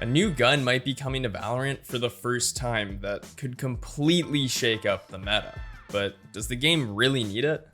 A new gun might be coming to Valorant for the first time that could completely shake up the meta. But does the game really need it?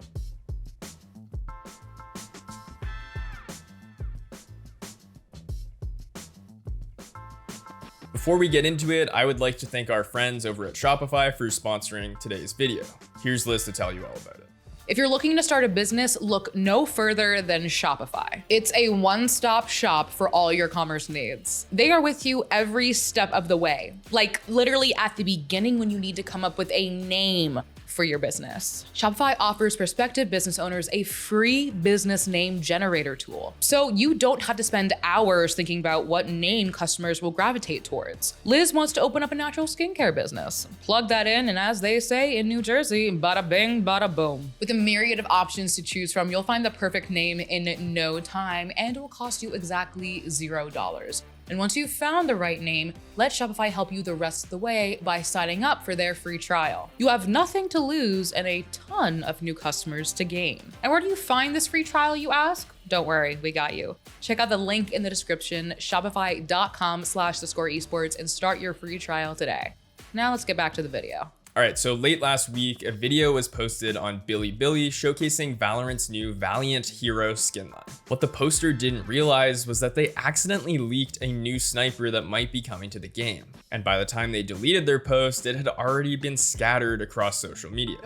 Before we get into it, I would like to thank our friends over at Shopify for sponsoring today's video. Here's Liz to tell you all about it. If you're looking to start a business, look no further than Shopify. It's a one-stop shop for all your commerce needs. They are with you every step of the way, like literally at the beginning when you need to come up with a name for your business. Shopify offers prospective business owners a free business name generator tool, so you don't have to spend hours thinking about what name customers will gravitate towards. Liz wants to open up a natural skincare business. Plug that in, and as they say in New Jersey, bada bing, bada boom. With a myriad of options to choose from, you'll find the perfect name in no time, and it will cost you exactly $0. And once you've found the right name, let Shopify help you the rest of the way by signing up for their free trial. You have nothing to lose and a ton of new customers to gain. And where do you find this free trial, you ask? Don't worry, we got you. Check out the link in the description, shopify.com/theScore esports, and start your free trial today. Now let's get back to the video. All right, so late last week, a video was posted on Bilibili showcasing Valorant's new Valiant Hero skin line. What the poster didn't realize was that they accidentally leaked a new sniper that might be coming to the game. And by the time they deleted their post, it had already been scattered across social media.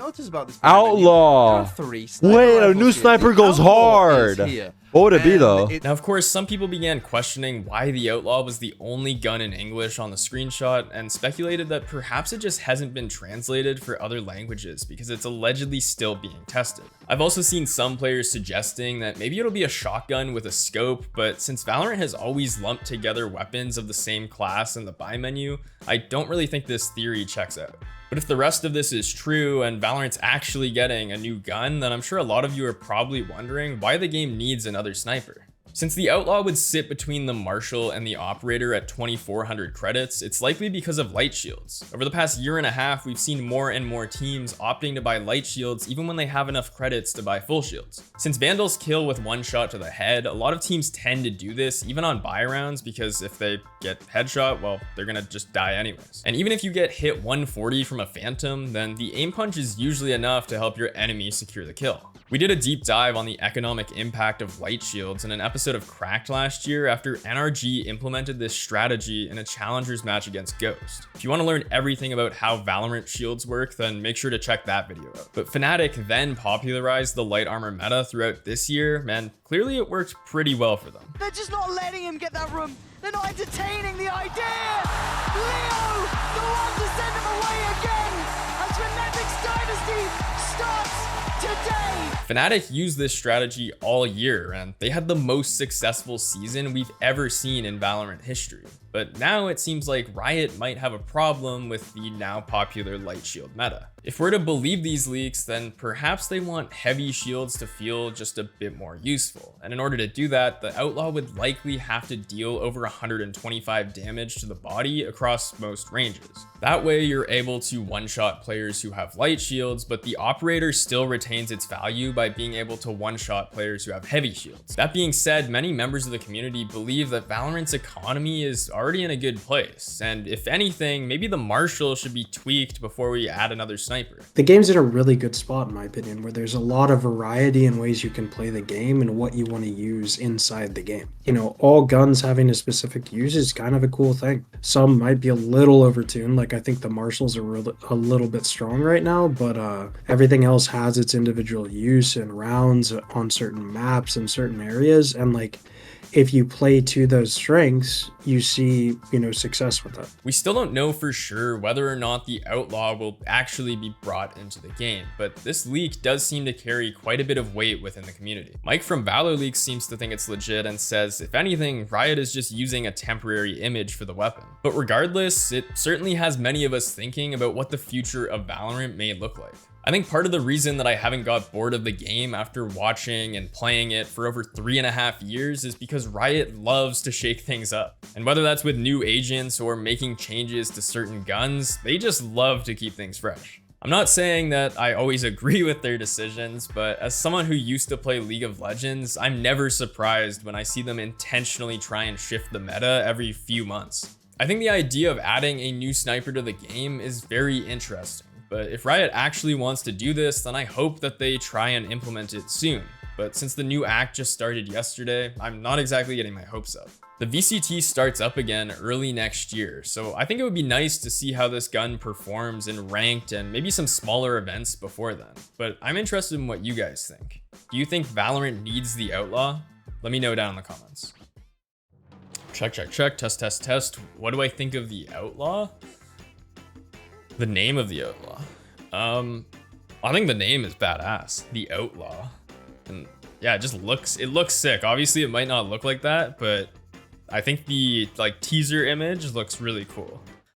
Outlaw! Wait, a new sniper goes hard! What would it be though? Now, of course, some people began questioning why the Outlaw was the only gun in English on the screenshot and speculated that perhaps it just hasn't been translated for other languages because it's allegedly still being tested. I've also seen some players suggesting that maybe it'll be a shotgun with a scope, but since Valorant has always lumped together weapons of the same class in the buy menu, I don't really think this theory checks out. But if the rest of this is true and Valorant's actually getting a new gun, then I'm sure a lot of you are probably wondering why the game needs another sniper. Since the Outlaw would sit between the Marshal and the Operator at 2,400 credits, it's likely because of light shields. Over the past year and a half, we've seen more and more teams opting to buy light shields even when they have enough credits to buy full shields. Since Vandals kill with one shot to the head, a lot of teams tend to do this even on buy rounds because if they get headshot, well, they're gonna just die anyways. And even if you get hit 140 from a Phantom, then the aim punch is usually enough to help your enemy secure the kill. We did a deep dive on the economic impact of light shields in an episode of Cracked last year after NRG implemented this strategy in a challengers match against Ghost. If you want to learn everything about how Valorant shields work, then make sure to check that video out. But Fnatic then popularized the light armor meta throughout this year, and clearly it worked pretty well for them. They're just not letting him get that room. They're not entertaining the idea. Leo, the one to send him away again as Fnatic's dynasty starts today. Fnatic used this strategy all year, and they had the most successful season we've ever seen in Valorant history. But now it seems like Riot might have a problem with the now popular light shield meta. If we're to believe these leaks, then perhaps they want heavy shields to feel just a bit more useful. And in order to do that, the Outlaw would likely have to deal over 125 damage to the body across most ranges. That way you're able to one-shot players who have light shields, but the Operator still retains its value by being able to one-shot players who have heavy shields. That being said, many members of the community believe that Valorant's economy is already in a good place, and if anything, maybe the Marshal should be tweaked before we add another sniper. The game's in a really good spot in my opinion, where there's a lot of variety in ways you can play the game and what you want to use inside the game. You know, all guns having a specific use is kind of a cool thing. Some might be a little overtuned, like I think the Marshals are a little bit strong right now, but everything else has its individual use and rounds on certain maps and certain areas, and like if you play to those strengths, you see, success with that. We still don't know for sure whether or not the Outlaw will actually be brought into the game, but this leak does seem to carry quite a bit of weight within the community. Mike from Valor Leaks seems to think it's legit and says, if anything, Riot is just using a temporary image for the weapon. But regardless, it certainly has many of us thinking about what the future of Valorant may look like. I think part of the reason that I haven't got bored of the game after watching and playing it for over 3.5 years is because Riot loves to shake things up. And whether that's with new agents or making changes to certain guns, they just love to keep things fresh. I'm not saying that I always agree with their decisions, but as someone who used to play League of Legends, I'm never surprised when I see them intentionally try and shift the meta every few months. I think the idea of adding a new sniper to the game is very interesting, but if Riot actually wants to do this, then I hope that they try and implement it soon. But since the new act just started yesterday, I'm not exactly getting my hopes up. The VCT starts up again early next year, so I think it would be nice to see how this gun performs in ranked and maybe some smaller events before then. But I'm interested in what you guys think. Do you think Valorant needs the Outlaw? Let me know down in the comments. Check, test. What do I think of the Outlaw? The name of the Outlaw. I think the name is badass. The Outlaw. And yeah, it looks sick. Obviously it might not look like that, but I think the teaser image looks really cool.